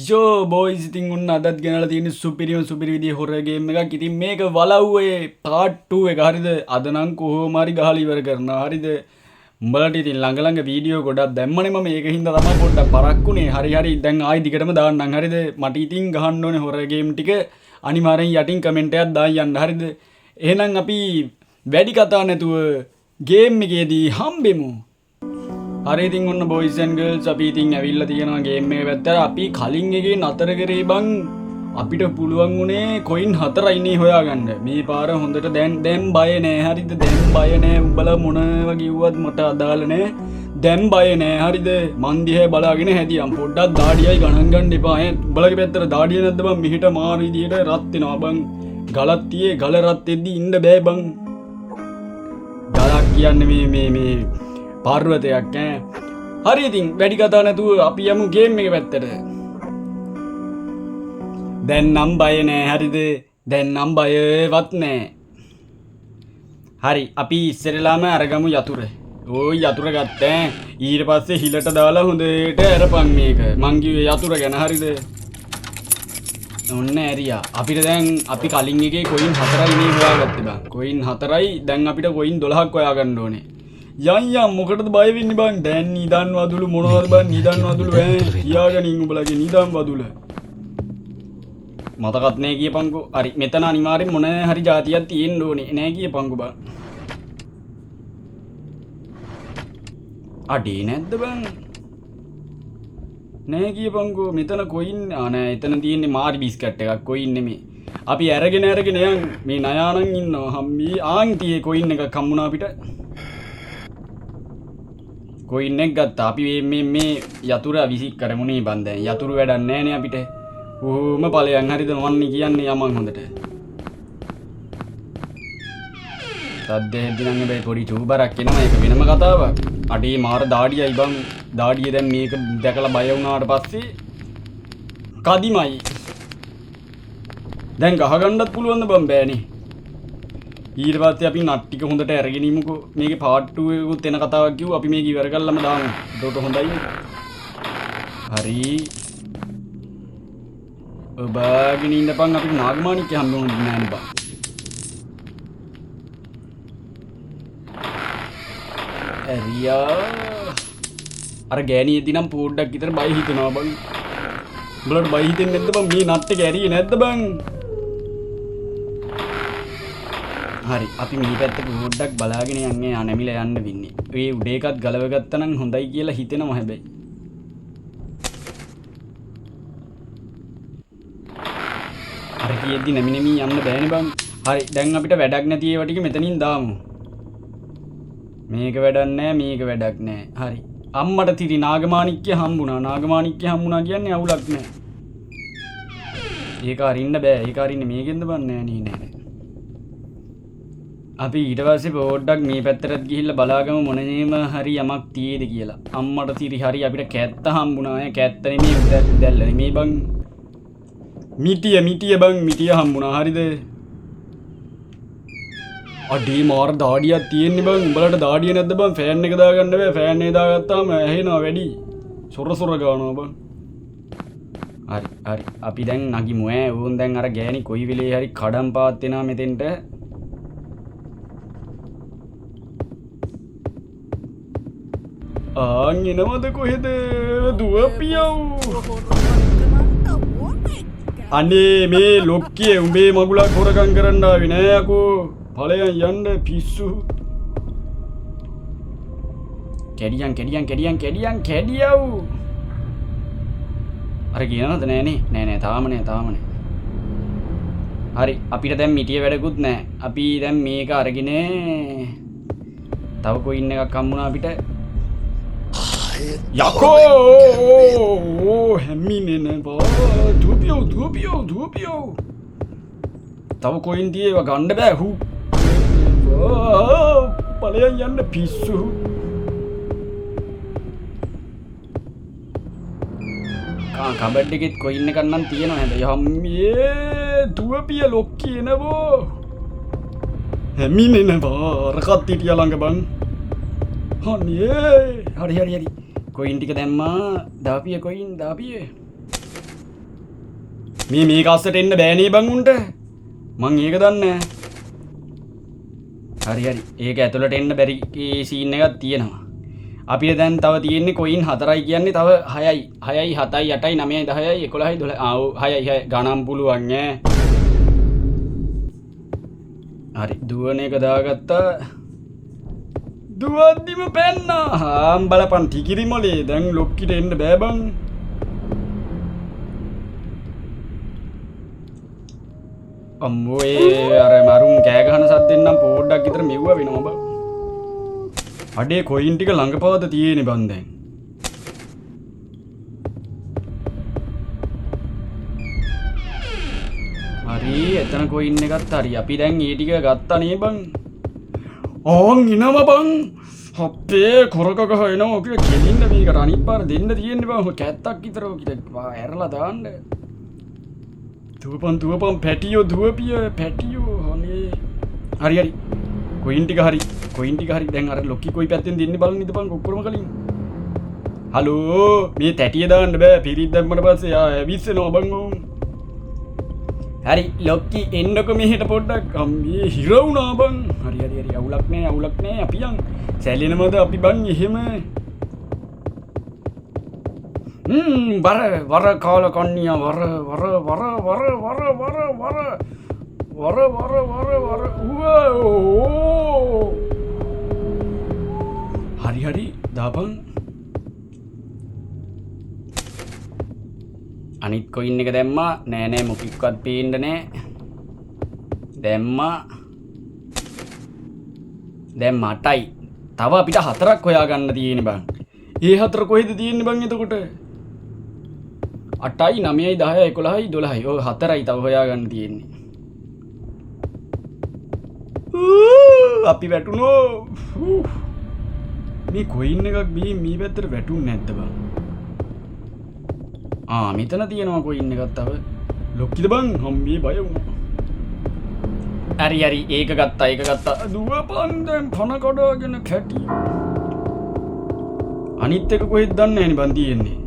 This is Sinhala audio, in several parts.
යෝ බොයිස් ඉතින් උන්න අදත් ගෙනලා තියෙන සුපිරිම සුපිරි විදිහේ හොරර් ගේම් එකක්. ඉතින් මේක වලව්වේ පාර්ට් 2 එක හරිද? අද නම් කොහොම හරි ගහලා ඉවර කරනවා. හරිද? උඹලට ඉතින් ළඟ ළඟ වීඩියෝ ගොඩක් දැම්මනේ මම ඒකින්ද තමයි පොඩ්ඩක් පරක්කුනේ. හරි දැන් ආයි දිගටම දාන්නම්. හරිද? මට ඉතින් ගහන්න ඕනේ හොරර් ගේම් ටික. අනිවාර්යෙන් යටින් කමෙන්ට් එකක් දාන්න යන්න. හරිද? එහෙනම් අපි වැඩි කතා නැතුව ගේම් එකේදී හම්බෙමු. හරි ඉතින් ඔන්න බොයිස් ඇන්ඩ් ගර්ල්ස් අපි ඉතින් ඇවිල්ලා තියෙනවා ගේම් එක පැත්තට. අපි කලින් එකේ නතර කරේ බං අපිට පුළුවන් උනේ කොයින් 4යිනේ හොයාගන්න. මේ පාර හොඳට දැන් බය නෑ. හරිද? දැන් බය නෑ. උඹලා මොනවා කිව්වත් මට අදාළ නෑ. දැන් බය නෑ. හරිද? මන් දිහා බලාගෙන හැදියම්. පොඩ්ඩක් දාඩියයි ගණන් ගන්න එපා. උඹලගේ පැත්තට දාඩිය නැද්ද බං? මෙහෙට මාර විදියට රත් වෙනවා බං. ගලක් තියේ ගල රත් වෙද්දි ඉන්න බෑ බං. ගලක් කියන්නේ මේ පාර්වතයක් ඈ. හරි ඉතින් වැඩි කතා නැතුව අපි යමු ගේම් එක පැත්තට. දැන් නම් බය නෑ. හරිද? දැන් නම් බයවත් නෑ. හරි අපි ඉස්සරලාම අරගමු යතුර. ওই යතුර ගත්තා. ඊට පස්සේ හිලට දාලා හොඳට අරපන් මේක. මං කිව්වේ යතුර ගැන. හරිද? ඔන්න ඇරියා. අපිට දැන් අපි කලින් එකේ කොයින් 4යි නේ හොයාගත්තේ බං. කොයින් 4යි. දැන් අපිට කොයින් 12ක් හොයාගන්න ඕනේ. යම් මොකටද බය වෙන්නේ බං? දැන් නිදන් වදුළු මොනවද බං? නිදන් වදුළු ඈ තියාගනින් උඹලගේ නිදන් වදුළ. මතකත් නෑ කියපන්කෝ. හරි මෙතන අනිවාර්යෙන් මොන හරි જાතියක් තියෙන්න ඕනේ. නෑ කියපන්කෝ බං. අඩේ නැද්ද බං? නෑ කියපන්කෝ. මෙතන කොයින් නෑ. එතන තියෙන්නේ මාරි බිස්කට් එකක්. කොයින් නෙමෙයි. අපි අරගෙන යන් මේ නයානන් ඉන්නවා. හම්බී ආන් තියේ කොයින් එකක් හම්බුණා අපිට. කොයින් එක ගත්තා. අපි මේ යතුර විසික් කරමුනේ බං. දැන් යතුරු වැඩක් නෑනේ අපිට. ඕම ඵලයන්. හරිද? මන්නේ කියන්නේ යමන් හොඳට. සද්දේ දිනන්නේ බයි පොඩි චූබරක් එනවා. ඒක වෙනම කතාවක්. අඩේ මාර දාඩියයි බං. දාඩිය දැන් මේක දැකලා බය වුණාට පස්සේ කදිමයි. දැන් ගහගන්නත් පුළුවන්ද බං? බෑනේ. ඊට පස්සේ අපි නට් ටික හොඳට අරගෙන ඉමුකෝ. මේකේ පාර්ට් 2 එකකුත් එන කතාවක් කිව්වා. අපි මේක ඉවර කරලාම දාමු. එතකොට හොඳයි. හරි. ඔබගෙන ඉන්නපන්. අපිට නාගමාණික්ක හම්බුනේ නෑනේ බං. ඇරියා. අර ගෑණියෙදි නම් පොඩ්ඩක් විතර බය හිතෙනවා බං. උඹලට බය හිතෙන්නේ නැද්ද බං? මේ නට් එක ඇරියේ නැද්ද බං? හරි අපි මේ පැත්ත පොඩ්ඩක් බලාගෙන යන්නේ. නැමිලා යන්න වෙන්නේ. ඒ උඩ එකත් ගලව ගත්තා නම් හොඳයි කියලා හිතෙනවා හැබැයි. අර කියෙද්දි නැමි යන්න බෑනේ බං. හරි දැන් අපිට වැඩක් නැති ඒවා ටික මෙතනින් දාමු. මේක වැඩක් නෑ. මේක වැඩක් නෑ. හරි අම්මට තිරි නාගමාණික්ක හම්බුණා. නාගමාණික්ක හම්බුණා කියන්නේ අවුලක් නෑ. ඒක අරින්න බෑ. ඒක අරින්නේ මේකෙන්ද බං? නෑ. අපි ඊට පස්සේ පොඩ්ඩක් මේ පැත්තටත් ගිහිල්ලා බලාගමු මොනේම හරි යමක් තියේද කියලා. අම්මට තිරි හරි අපිට කැත්ත හම්බුණා. කැත්ත නෙමෙයි දැල්ල නෙමෙයි බං. මිටිය බං. මිටිය හම්බුණා. හරිද? අඩේ මාර දාඩියක් තියෙන්නේ බං. උඹලට දාඩිය නැද්ද බං? ෆෑන් එක දාගන්න බෑ. ෆෑන් එක දාගත්තාම ඇහෙනවා වැඩි. සොර ගානවා බං. හරි අපි දැන් නගිමු ඈ. ඕන් දැන් අර ගෑණි කොයි වෙලේ හරි කඩම් පාත් වෙනවා මෙතෙන්ට. ආන් එනවද කොහෙද දුවපියව්? අනේ මේ ලොක්කියේ උඹේ මගුලක් හොරකම් කරන්න ආවේ නෑ අකෝ. ඵලයන් යන්න පිස්සු. කැඩියව්. අර කියනවද? නෑ තාම නෑ. හරි අපිට දැන් මිටිය වැඩකුත් නෑ. අපි දැන් මේක අරගෙන තව කොයින් එකක් හම්බුණා අපිට. යකෝ හැමිනේ බා. දුපියෝ. තව කොයින් තියේව ගන්න බෑ. ඵලයන් යන්න පිස්සු. කබඩ් එකෙත් කොයින් එකක් නම් තියෙනවා හැබැයි. හම්මියේ දුවපිය ලොක්කී එනවෝ. හැමිනේ බා. රකත් හිටියා ළඟ බං. අනේ හරි කොයින් ටික දැම්මා. දාපිය කොයින් දාපිය. මේක අස්සට එන්න බෑනේ බං උන්ට. මං ඒක දන්නේ නැහැ. හරි ඒක ඇතුළට එන්න බැරි සීන් එකක් තියෙනවා. අපිට දැන් තව තියෙන්නේ කොයින් 4යි කියන්නේ තව 6යි 6යි 7යි 8යි 9යි 10යි 11යි 12යි 6යි ගණන් පුළුවන් ඈ. හරි දුවන එක දාගත්තා. දුවද්දිම පැන්නා. හාම් බලපන් ටිකිරි මොලේ දැන් ලොක්කිට එන්න බෑ බං. අම්මෝ අර මරුන් කෑ ගහන සද්දෙන් නම් පොඩ්ඩක් විතර මෙව්වා වෙනවා බං. අඩේ කොයින් ටික ළඟපවද තියෙන්නේ බං දැන්. හරි එතන කොයින් එකත් හරි. අපි දැන් ඒ ටික ගත්තා නේ බං. ඕන් එනවා බං. අපේ කොරක ගහ එනවා කියලා කෙලින්න මේකට අනිත් පාර දෙන්න තියෙන්නේ බං. කැත්තක් විතර ඔකිට ඇරලා දාන්න. දුවපන් පැටියෝ දුවපිය පැටියෝ අනේ. හරි කොයින් ටික හරි දැන් අර ලොක්කි කොයි පැත්තෙන් දෙන්නේ බලන්න ඉදපන් ඔක්කොම කලින්. හලෝ මේ තැටිය දාන්න බෑ පිරිත් දැම්මට පස්සේ ආ ඇවිස්සෙනවා බං ඕම්. හරි ලොක්කි එන්නකො මෙහෙට පොඩ්ඩක්. අම්මේ හිර වුණා බං. හරි අවුලක් නෑ අපි යන් සැලෙනවද අපි බං එහෙම. වර කාල කන්නියා වර හරි දාපන්. අනිත් කොයින් එක දැම්මා නෑ මොකක්වත් පේන්න නෑ. දැම්මා දැන් 8යි. තව අපිට 4ක් හොයාගන්න තියෙන්නේ බං. ඒ 4 කොහෙද තියෙන්නේ බං එතකොට? 8යි 9යි 10යි 11යි 12යි. ඔය 4යි තව හොයාගන්න තියෙන්නේ. අපි වැටුණෝ. මේ කොයින් එකක් මේ පැත්තට වැටුන්නේ නැද්ද බං? මෙතන තියෙනවා කොයින් එකක් තව. ලොක්කිද බං? හම්බේ බය වුණා. හරි ඒක ගත්තා. දුවපන් දැන් පන කඩාගෙන කැටි. අනිත් එක කොහෙද දන්නේ නැහනේ බං තියෙන්නේ.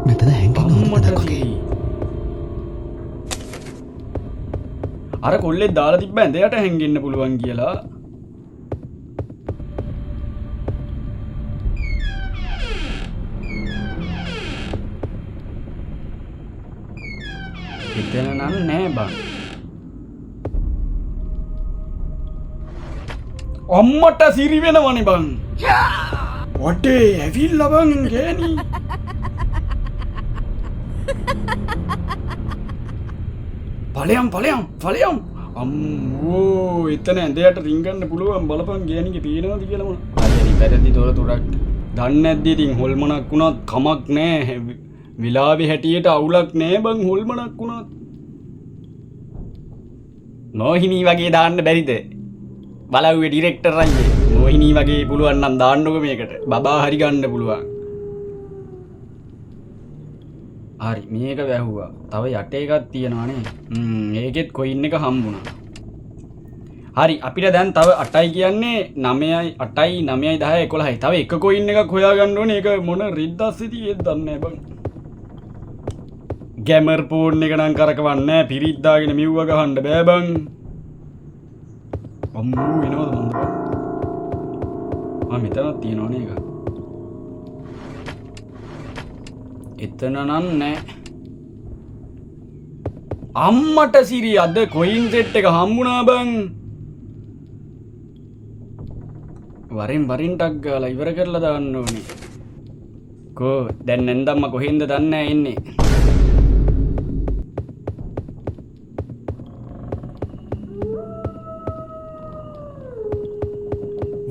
මෙතන හැංගෙන්නේ අර කොල්ලේ දාලා තිබ්බ ඇඳයට හැංගෙන්න පුළුවන් කියලා. එතන නම් නෑ බං. අම්මට සිරි වෙනවනේ බං. වටේ ඇවිල්ලා බං ගෑණි. ඵලයන් අම්මෝ එතන ඇඳයට රින්ගන්න පුළුවන් බලපන් ගෑණිගේ පේනවද කියලා මොන. හරි පැරදි තොරතුරක්. දන්නේ නැද්ද ඉතින් හොල්මනක් වුණත් කමක් නෑ. විලාවේ හැටියට අවුලක් නෑ බං හොල්මනක් වුණත්. මොහිනී වගේ දාන්න බැරිද? බලව්වේ ඩිරෙක්ටර් අයියේ. මොහිනී වගේ පුළුවන් නම් දාන්නකො මේකට. බබා හරි ගන්න පුළුවන්. හරි මේක වැහුවා. තව යට එකක් තියෙනවානේ. ඒකෙත් කොයින් එක හම්බුණා. හරි අපිට දැන් තව 8යි කියන්නේ 9යි 8යි 9යි 10යි 11යි. තව එක කොයින් එකක් හොයාගන්න ඕනේ. ඒක මොන රිද්දස්සේ තියෙද්ද දන්නේ නැහැ බං. ගැමර් පෝන් එක නම් කරකවන්නේ නැහැ. පිරිත් දාගෙන මිව්ව ගහන්න බෑ බං. අම්මෝ එනවද මන්ද? මෙතනක් තියෙනවනේ එක. එතන නම් නෑ. අම්මට සිරි අද කොයින් සෙට් එක හම්බුණා බං. වරින් ටක් ගාලා ඉවර කරලා දාන්න ඕනේ. කෝ දැන් නැන්දම්ම කොහෙන්ද දන්නේ නැහැ ඉන්නේ.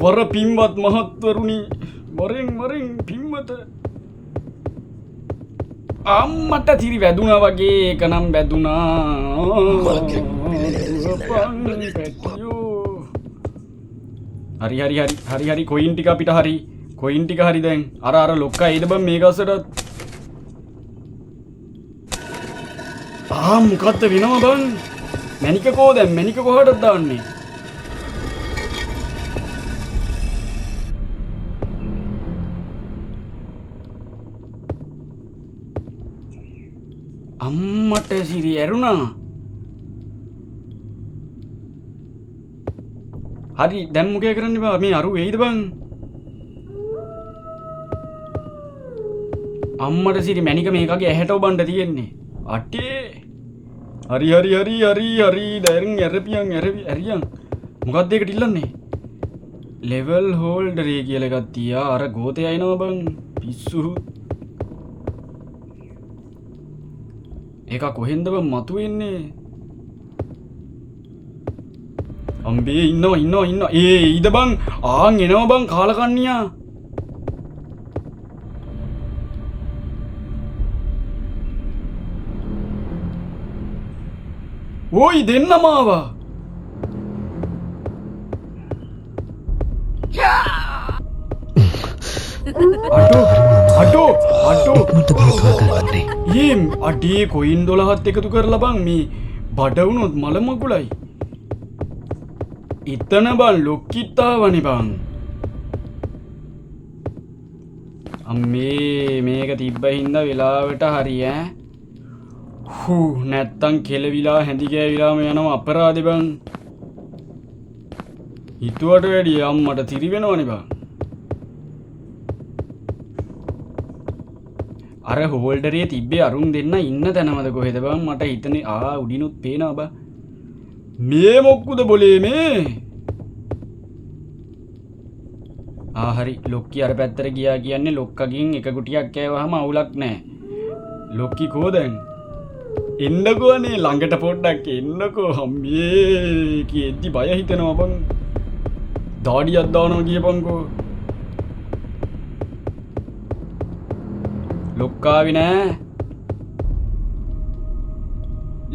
වර පින්වත් මහත්වරුනි වරෙන් පින්වත. අම්මට තිරි වැදුනා වගේ ඒක නම් වැදුනා. හරි කොයින් ටික අපිට හරි. කොයින් ටික හරි දැන්. අර ලොක්කා එයිද බං මේක අස්සට. මොකක්ද වෙනව බං? මැනික කෝ දැන් මැනික කොහටද දාන්නේ? අම්මට සිරි ඇරුණා. හරි දැන් මොකේ කරන්න බා මේ අරු වෙයිද බං? අම්මට සිරි මැනික මේකගේ ඇහැට ඔබන්න තියෙන්නේ. අටේ. හරි දැන් ඇරියන්. මොකක්ද ඒකට ඉල්ලන්නේ? ලෙවල් හෝල්ඩර් කියලා එකක් තියා අර ගෝතේ අයනවා බං. පිස්සු. ඒක කොහෙන්ද බං මතුවෙන්නේ? අම්බේ ඉන්නවා. ඊද බං ආන් එනවා බං කාලකන්නියා. ඕයි දෙන්නම ආවා. අඩෝ අඩේ කොයින් 12ත් එකතු කරලා බං මේ බඩ වුණොත් මල මකුලයි. ඉතන බං ලොක්කිත්තාවනේ බං. අම්මේ මේක තිබ්බ හින්දා වෙලාවට හරි ඈ. නැත්තම් කෙලවිලා හැඳි ගෑවිලාම යනවා අපරාධේ බං. හිතුවට වැඩිය අම්මට තිරි වෙනවනේ බං. අර හෝල්ඩරේ තිබ්බේ අරුන් දෙන්න ඉන්න තැනමද කොහෙද බං මට හිතන්නේ උඩිනුත් පේනවා බං. මේ මොක්කුද බොලේ මේ? හරි ලොක්කි අර පැත්තට ගියා කියන්නේ ලොක්කගෙන් එක ගුටියක් කෑවහම අවුලක් නැහැ. ලොක්කි කෝ දැන්? එන්නකෝ අනේ ළඟට පොඩ්ඩක් එන්නකෝ අම්මේ කියෙද්දි බය හිතෙනවා බං. දාඩියක් දානවා කියපන්කෝ. ලොක්කාවි නෑ.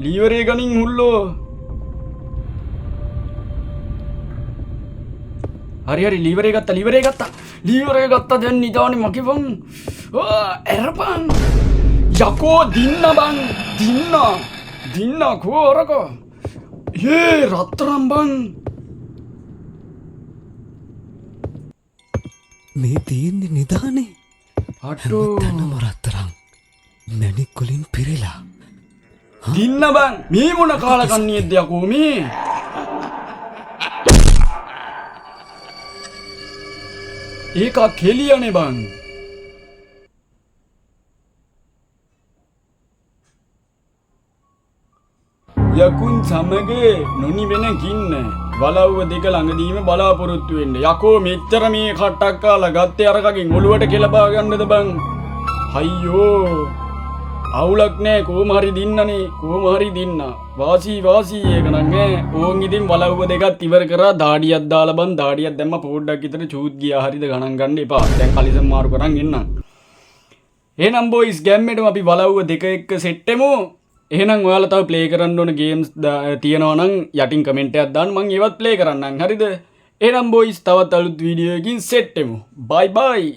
ලීවරේ ගනින් හුල්ලෝ. හරි ලීවරේ ගත්තා දැන් නිදානේ මගේ බං. ඇරපන්. යකෝ දින්න බං දින්න කෝරක. රත්තරන් බං. මේ තියෙන්නේ නිදානේ. අටෝ තනම රත්තරන් මැණික් වලින් පිරෙලා. දින්න බං මේ මොන කාලකන්නියෙක්ද යකෝ මේ? ඒක කෙලියනේ බං. යකුන් සමග නොනිවෙන ගින්න වලව්ව දෙක ළඟදීම බලාපොරොත්තු වෙන්න. යකෝ මෙච්චර මේ කට්ටක් කාලා ගත්තේ අරකගෙන් ඔළුවට කෙලපා ගන්නද බං? අයියෝ අවුලක් නෑ කොහොම හරි දින්න. වාසි ඒක නම් ඈ. ඕන් ඉතින් වලව්ව දෙකත් ඉවර කරා දාඩියක් දාලා බං. දාඩියක් දැම්ම පොඩ්ඩක් විතර චූත් ගියා හරිද ගණන් ගන්න එපා. දැන් කලිසම් මාරු කරන් එන්නම්. එහෙනම් බොයිස් ගැම්මෙටම අපි වලව්ව දෙක එක්ක සෙට් එමු. එහෙනම් ඔයාලා තව ප්ලේ කරන්න ඕන ගේම්ස් තියෙනවා නම් යටින් කමෙන්ට් එකක් දාන්න මම ඒවත් ප්ලේ කරන්නම් හරිද? එහෙනම් බොයිස් තවත් අලුත් වීඩියෝ එකකින් සෙට් එමු. බයි බයි.